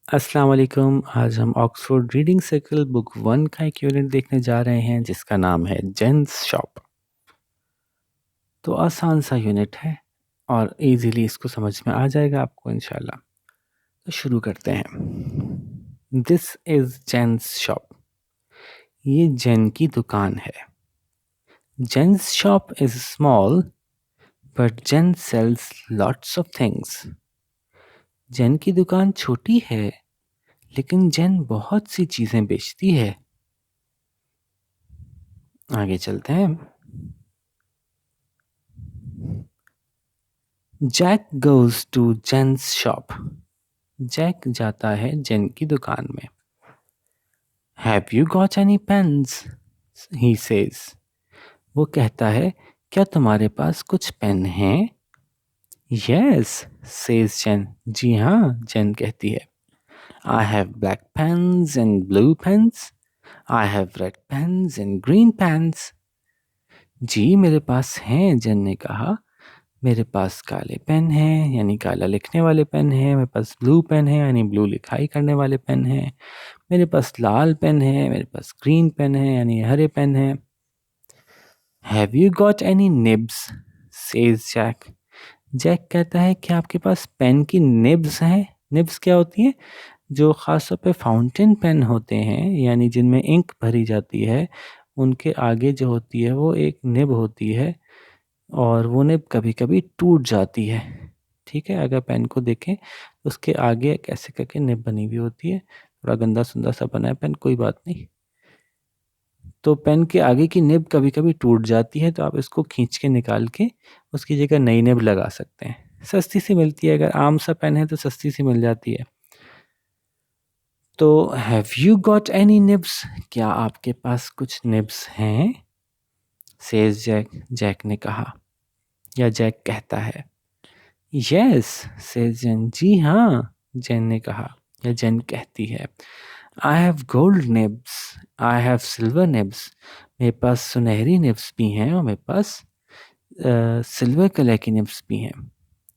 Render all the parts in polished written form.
अस्सलाम वालेकुम। आज हम ऑक्सफोर्ड रीडिंग सर्कल बुक 1 का एक यूनिट देखने जा रहे हैं जिसका नाम है जेन्स शॉप। तो आसान सा यूनिट है और इजीली इसको समझ में आ जाएगा आपको इंशाल्लाह। तो शुरू करते हैं। This is Jane's shop. ये जेन की दुकान है। Jane's shop is small but Jane sells lots of things. Jane की दुकान छोटी है लेकिन जेन बहुत सी चीजें बेचती है। आगे चलते हैं। Jack goes to Jane's shop. Jack जाता है जेन की दुकान में। Have you got any pens? He says. वो कहता है, क्या तुम्हारे पास कुछ पेन हैं? Yes says Jane. जी हाँ, जेन कहती है। I have black pens and blue pens. I have red pens and green pens. जी मेरे पास हैं, जेन ने कहा। मेरे पास काले पेन हैं यानी काला लिखने वाले पेन हैं। मेरे पास ब्लू पेन है यानी ब्लू लिखाई करने वाले पेन हैं। मेरे पास लाल पेन है। मेरे पास ग्रीन पेन है यानी हरे पेन है। Have you got any nibs? Says Jack. Jack कहता है, क्या आपके पास पेन की निब्स हैं? निब्स क्या होती हैं? जो ख़ास तौर पे फाउंटेन पेन होते हैं यानी जिनमें इंक भरी जाती है, उनके आगे जो होती है वो एक निब होती है और वो निब कभी-कभी टूट जाती है। ठीक है, अगर पेन को देखें तो उसके आगे एक ऐसे करके निब बनी हुई होती है। थोड़ा गंदा-सुंदा सा बना है पेन, कोई बात नहीं। तो पेन के आगे की निब कभी-कभी टूट जाती है तो आप इसको खींच के निकाल के उसकी जगह नई निब लगा सकते हैं। सस्ती सी मिलती है, अगर आम सा पेन है तो सस्ती सी मिल जाती है। तो have you got any nibs? क्या आपके पास कुछ निब्स हैं? Says Jack. जैक ने कहा या जैक कहता है। Yes says Jane. जी हाँ, जेन ने कहा या जेन कहती है। I have gold nibs. I have silver nibs. मेरे पास सुनहरी निब्स भी हैं और मेरे पास सिल्वर कलर की निब्स भी हैं।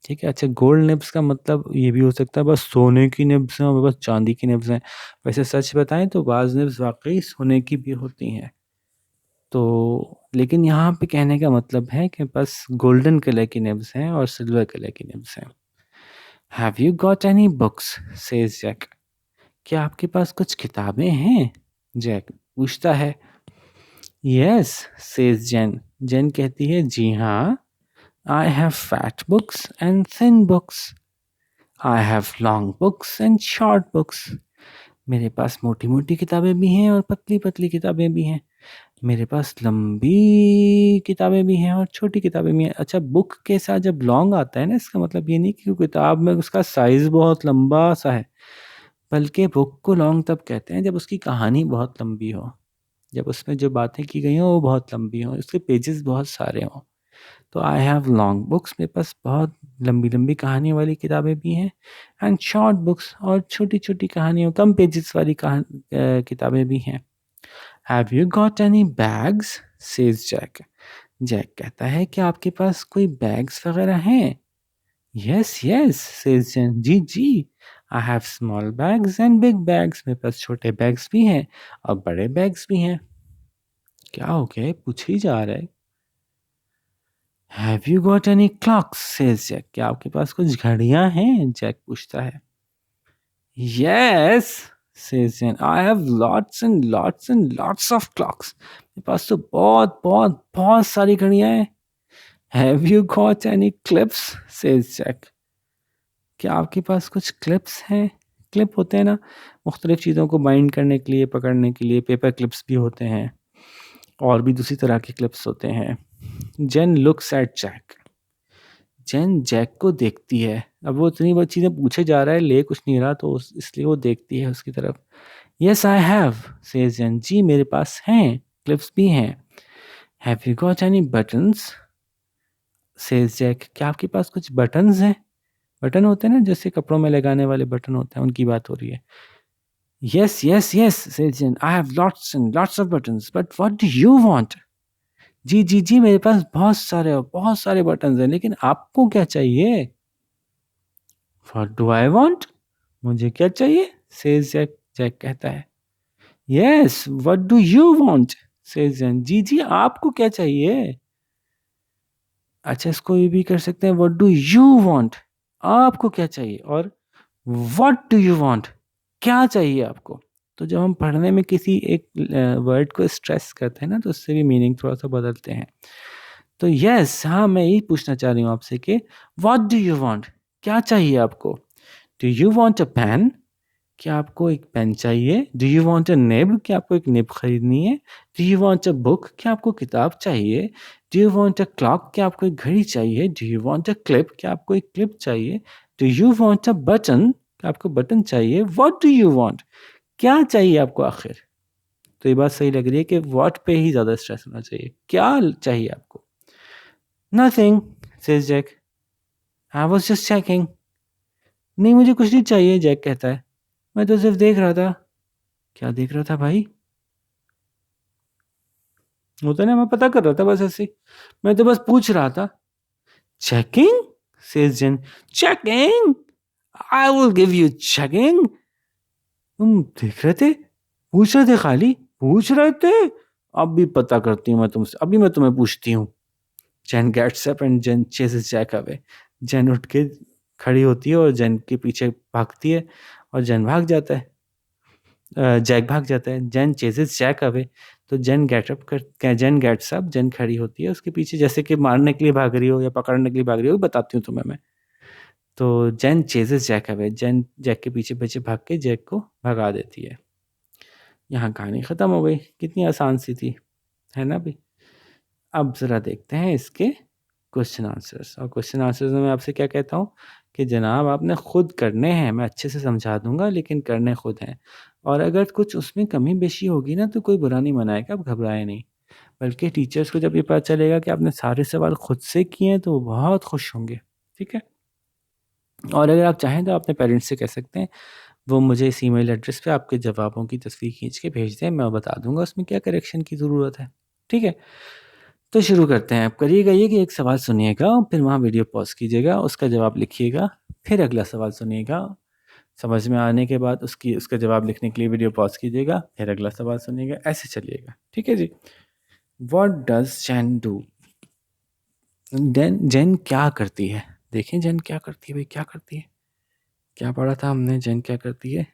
ठीक है, अच्छा गोल्ड निब्स का मतलब ये भी हो सकता है बस सोने की निब्स हैं और मेरे पास चांदी की निब्स हैं। वैसे सच बताएं तो बाज़ निब्स वाकई सोने की भी होती हैं। तो लेकिन यहाँ पे कहने का मतलब है कि बस गोल्डन कलर की निब्स हैं और सिल्वर कलर की निब्स हैं। Have you got any books? Says Jack. क्या आपके पास कुछ किताबें हैं? जैक पूछता है। यस सेज जेन। जेन कहती है, जी हाँ। I have fat books and thin books. I have long books and short books. मेरे पास मोटी मोटी किताबें भी हैं और पतली पतली किताबें भी हैं। मेरे पास लंबी किताबें भी हैं और छोटी किताबें भी हैं। अच्छा, बुक के साथ जब लॉन्ग आता है ना, इसका मतलब ये नहीं कि किताब में उसका साइज बहुत लंबा सा है, बल्कि बुक को लॉन्ग तब कहते हैं जब उसकी कहानी बहुत लंबी हो, जब उसमें जो बातें की गई हों वो बहुत लंबी हों, उसके पेजेस बहुत सारे हों। तो आई हैव लॉन्ग बुक्स, मेरे पास बहुत लंबी लंबी कहानी वाली किताबें भी हैं। एंड शॉर्ट बुक्स, और छोटी छोटी कहानियों कम पेजेस वाली किताबें भी हैं। Have you got any bags? Says Jack. Jack कहता है, कि आपके पास कोई बैग्स वगैरह हैं? Yes yes says Jane. जी जी। I have small bags and big bags, मेरे पास छोटे बैग्स भी हैं और बड़े बैग्स भी हैं। क्या हो गया, पूछ ही जा रहा है। Have you got any clocks? Says Jack. क्या आपके पास कुछ घड़ियां हैं? जैक पूछता है। Yes says Jane. I have lots and lots and lots of clocks, मेरे पास तो बहुत बहुत बहुत सारी घड़ियां हैं। Have you got any clips? Says Jack. क्या आपके पास कुछ क्लिप्स हैं? क्लिप होते हैं ना, मुख्तलिफ चीज़ों को बाइंड करने के लिए, पकड़ने के लिए। पेपर क्लिप्स भी होते हैं और भी दूसरी तरह के क्लिप्स होते हैं। Jane looks at Jack. Jane Jack को देखती है। अब वो इतनी बड़ी चीज़ें पूछे जा रहा है, ले कुछ नहीं रहा, तो इसलिए वो देखती है उसकी तरफ। Yes I have says Jane. जी मेरे पास हैं, क्लिप्स भी हैं। Have you got any buttons? Says Jack. क्या आपके पास कुछ बटन्स हैं? बटन होते हैं ना, जैसे कपड़ों में लगाने वाले बटन होते हैं, उनकी बात हो रही है। Yes yes yes says Jane. I have lots and lots of buttons but what do you want? जी जी जी, मेरे पास बहुत सारे बटन्स हैं, लेकिन आपको क्या चाहिए? What do I want? मुझे क्या चाहिए? says Jack. जैक कहता है yes, what do you want? says Jain. जी जी, आपको क्या चाहिए? अच्छा, इसको ये भी कर सकते हैं what do you want? आपको क्या चाहिए? और what do you want? क्या चाहिए आपको? तो जब हम पढ़ने में किसी एक वर्ड को स्ट्रेस करते हैं ना, तो उससे भी मीनिंग थोड़ा सा बदलते हैं। तो यस, हाँ, मैं यही पूछना चाह रही हूँ आपसे कि व्हाट डू यू वांट? क्या चाहिए आपको? Do you want a pen? क्या आपको एक पेन चाहिए? Do you want a nib? क्या आपको एक निब खरीदनी है? Do you want a book? क्या आपको किताब चाहिए? Do you want a clock? क्या आपको एक घड़ी चाहिए? Do you want a clip? क्या आपको एक क्लिप चाहिए? Do you want a button? क्या आपको बटन चाहिए? What do you want? क्या चाहिए आपको आखिर? तो ये बात सही लग रही है कि व्हाट पे ही ज़्यादा स्ट्रेस होना चाहिए। क्या चाहिए आपको? Nothing, says Jack. I was just checking. नहीं, मुझे कुछ नहीं चाहिए, जैक कहता है। मैं तो सिर्फ देख रहा था। क्या देख रहा था भाई? होता है ना, मैं पता कर रहा था बस ऐसे ही। मैं तो बस पूछ रहा था। Checking, says Jane. Checking, I will give you checking. तुम देख रहे थे? पूछ रहे थे? खाली पूछ रहे थे? अब भी पता करती हूँ मैं तुमसे, अभी मैं तुम्हें पूछती हूँ। Jane gets up and Jane chases Jack away. Jane उठ के खड़ी होती है और जेन के पीछे भागती है और जेन भाग जाता है। जैक भाग जाता है। जेन चेसेस जैक अवे। तो जेन गेट्स अप, जेन खड़ी होती है उसके पीछे, जैसे कि मारने के लिए भाग रही हो या पकड़ने के लिए भाग रही हो, बताती हूँ तुम्हें मैं। तो जेन चेसेस जैक अवे, जेन जैक के पीछे पीछे भाग के जैक को भगा देती है। यहाँ कहानी ख़त्म हो गई। कितनी आसान सी थी, है ना भाई? अब ज़रा देखते हैं इसके क्वेश्चन आंसर्स। और क्वेश्चन आंसर्स में मैं आपसे क्या कहता हूँ कि जनाब आपने खुद करने हैं। मैं अच्छे से समझा दूंगा लेकिन करने खुद हैं। और अगर कुछ उसमें कमी बेशी होगी ना, तो कोई बुरा नहीं मनाएगा, आप घबराएं नहीं। बल्कि टीचर्स को जब ये पता चलेगा कि आपने सारे सवाल खुद से किए हैं, तो वो बहुत खुश होंगे। ठीक है? और अगर आप चाहें तो अपने पेरेंट्स से कह सकते हैं, वो मुझे इस ईमेल एड्रेस पे आपके जवाबों की तस्वीर खींच के भेज दें, मैं बता दूंगा उसमें क्या करेक्शन की ज़रूरत है। ठीक है? तो शुरू करते हैं। आप करिएगा ये कि एक सवाल सुनिएगा, फिर वहाँ वीडियो पॉज़ कीजिएगा, उसका जवाब लिखिएगा, फिर अगला सवाल सुनिएगा। समझ में आने के बाद उसका जवाब लिखने के लिए वीडियो पॉज़ कीजिएगा, फिर अगला सवाल सुनिएगा, ऐसे चलिएगा। ठीक है जी? What does Jane do? Jane क्या करती है? देखें जेन क्या करती है भाई, क्या करती है? क्या पढ़ा था हमने जेन क्या करती है?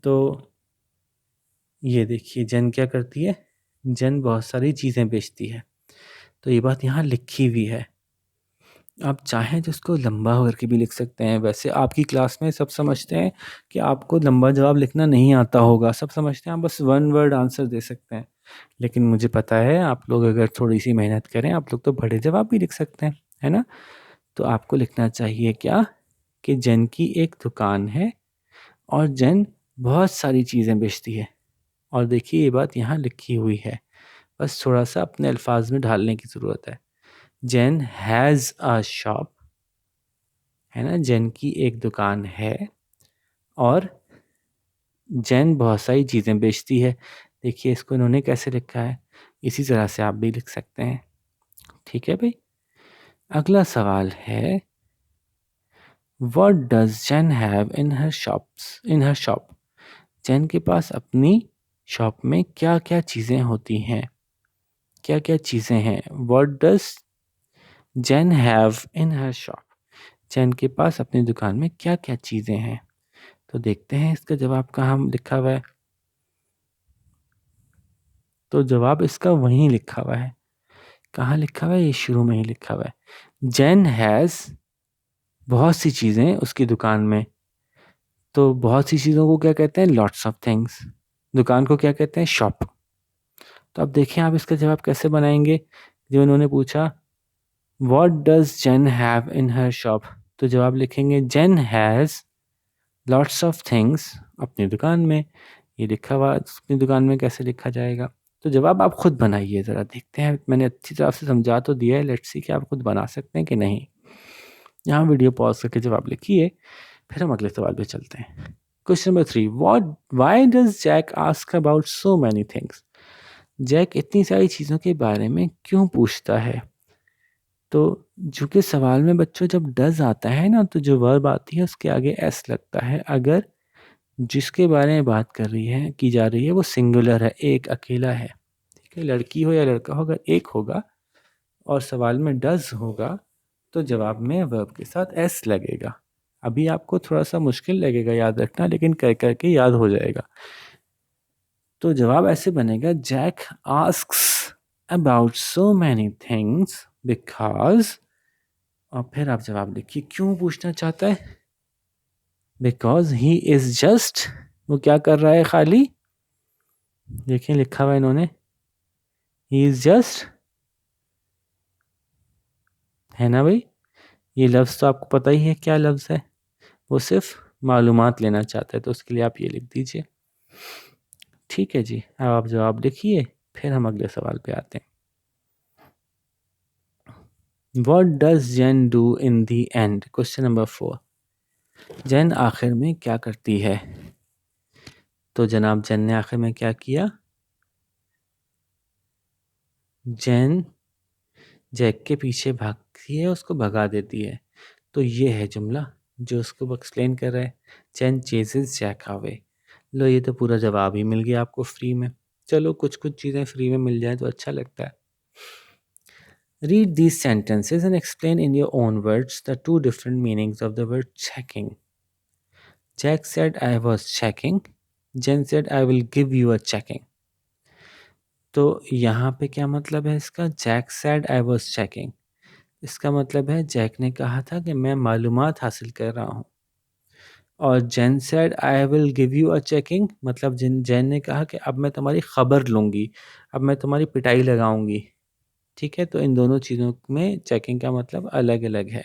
तो ये देखिए जेन क्या करती है। जेन बहुत सारी चीज़ें बेचती है। तो ये बात यहाँ लिखी हुई है। आप चाहें तो इसको लंबा करके भी लिख सकते हैं। वैसे आपकी क्लास में सब समझते हैं कि आपको लंबा जवाब लिखना नहीं आता होगा। सब समझते हैं आप बस वन वर्ड आंसर दे सकते हैं। लेकिन मुझे पता है आप लोग अगर थोड़ी-सी मेहनत करें, आप लोग तो बड़े जवाब भी लिख सकते हैं, है ना? तो आपको लिखना चाहिए क्या? कि जेन की एक दुकान है और जेन बहुत सारी चीज़ें बेचती है। और देखिए ये बात यहाँ लिखी हुई है। बस थोड़ा-सा अपने अल्फाज में ढालने की ज़रूरत है। जेन हैज़ अ शॉप, है ना? जेन की एक दुकान है और जेन बहुत सारी चीज़ें बेचती है। देखिए इसको इन्होंने कैसे लिखा है, इसी तरह से आप भी लिख सकते हैं। ठीक है भई? अगला सवाल है, what does Jane have in her shop? Jane के पास अपनी शॉप में क्या-क्या चीज़ें होती हैं? क्या-क्या चीज़ें हैं? What does Jane have in her shop? Jane के पास अपनी दुकान में क्या-क्या चीज़ें हैं? तो देखते हैं इसका जवाब कहाँ लिखा हुआ है। तो जवाब इसका वहीं लिखा हुआ है। कहाँ लिखा हुआ है? ये शुरू में ही लिखा हुआ है। जेन हैज़ बहुत सी चीज़ें उसकी दुकान में। तो बहुत सी चीज़ों को क्या कहते हैं? Lots of things. दुकान को क्या कहते हैं? शॉप। तो अब देखें आप इसका जवाब कैसे बनाएँगे? जो उन्होंने पूछा, what does Jane have in her shop? तो जवाब लिखेंगे Jane has lots of things अपनी दुकान में। ये लिखा हुआ अपनी दुकान में कैसे लिखा जाएगा? तो जवाब आप खुद बनाइए ज़रा, देखते हैं। मैंने अच्छी तरह से समझा तो दिया है, लेट्स सी कि आप खुद बना सकते हैं कि नहीं। यहाँ वीडियो पॉज़ करके जवाब लिखिए, फिर हम अगले सवाल पे चलते हैं। Question number 3, why does Jack ask about so many things? Jack इतनी सारी चीज़ों के बारे में क्यों पूछता है? तो चूँकि सवाल में बच्चों जब डज़ आता है ना, तो जो वर्ब आती है उसके आगे एस लगता है, अगर जिसके बारे में बात की जा रही है वो सिंगुलर है, एक अकेला है, ठीक है? लड़की हो या लड़का हो, अगर एक होगा और सवाल में डज़ होगा, तो जवाब में वर्ब के साथ एस लगेगा। अभी आपको थोड़ा-सा मुश्किल लगेगा याद रखना, लेकिन कर के याद हो जाएगा। तो जवाब ऐसे बनेगा, Jack asks about so many things because, और फिर आप जवाब लिखिए क्यों पूछना चाहता है? बिकॉज़ ही इज़ जस्ट, वो क्या कर रहा है खाली? देखिए लिखा हुआ है इन्होंने, ही इज़ जस्ट, है ना भाई? ये लफ्ज़ तो आपको पता ही है क्या लफ्ज़ है, वो सिर्फ मालूमात लेना चाहता है, तो उसके लिए आप ये लिख दीजिए। ठीक है जी, अब आप जवाब लिखिए, फिर हम अगले सवाल पे आते हैं। What does Jen do in the end? Question number 4। जेन आखिर में क्या करती है? तो जनाब जेन ने आखिर में क्या किया? जेन जैक के पीछे भागती है, उसको भगा देती है। तो ये है जुमला जो उसको एक्सप्लेन कर रहा है, जेन चेजेस जैक अवे। लो, ये तो पूरा जवाब ही मिल गया आपको फ्री में। चलो, कुछ कुछ चीज़ें फ्री में मिल जाए तो अच्छा लगता है। Read these sentences and explain in your own words the two different meanings of the word checking. Jack said I was checking. Jen said I will give you a checking. तो यहाँ पे क्या मतलब है इसका? Jack said I was checking, इसका मतलब है जैक ने कहा था कि मैं मालूमात हासिल कर रहा हूँ। और Jane said I will give you a checking, मतलब जेन ने कहा कि अब मैं तुम्हारी खबर लूँगी, अब मैं तुम्हारी पिटाई लगाऊंगी। ठीक है, तो इन दोनों चीज़ों में चेकिंग का मतलब अलग अलग है।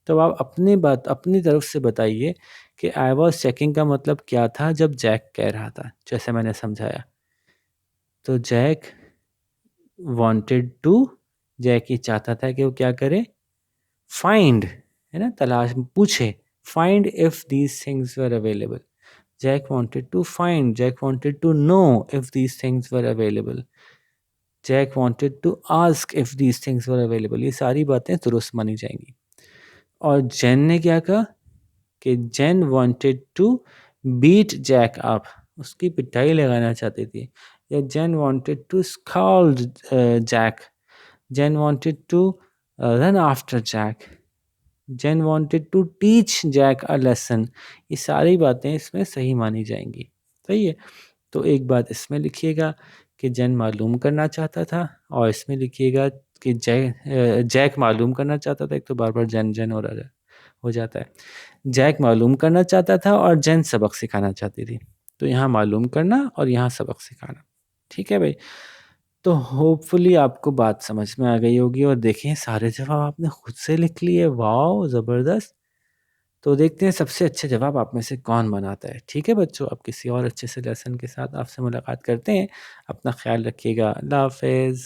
तो आप अपनी बात अपनी तरफ से बताइए कि आई वॉज चेकिंग का मतलब क्या था जब जैक कह रहा था, जैसे मैंने समझाया। तो वांटेड टू जैक ये चाहता था कि वो क्या करे? फाइंड, है ना, तलाश, पूछे, find if these things were available. Jack wanted to find, Jack wanted to know if these things were available, Jack wanted to ask if these things were available. ये सारी बातें दुरुस्त मानी जाएंगी। और जेन ने क्या कहा कि Jane wanted to beat Jack up, उसकी पिटाई लगाना चाहती थी। या Jane wanted to scold Jack, Jane wanted to run after Jack, Jane wanted to teach Jack a lesson. ये सारी बातें इसमें सही मानी जाएंगी। सही है। तो एक बात इसमें लिखिएगा कि जेन मालूम करना चाहता था, और इसमें लिखिएगा कि जैक मालूम करना चाहता था। एक तो बार बार जेन जेन हो जाता है। जैक मालूम करना चाहता था और जेन सबक सिखाना चाहती थी। तो यहाँ मालूम करना और यहाँ सबक सिखाना। ठीक है भाई। तो होपफुली आपको बात समझ में आ गई होगी, और देखें सारे जवाब आपने खुद से लिख लिए। वाह, ज़बरदस्त। तो देखते हैं सबसे अच्छे जवाब आप में से कौन बनाता है। ठीक है बच्चों, अब किसी और अच्छे से लेसन के साथ आपसे मुलाकात करते हैं। अपना ख्याल रखिएगा। अल्लाह हाफ़िज़।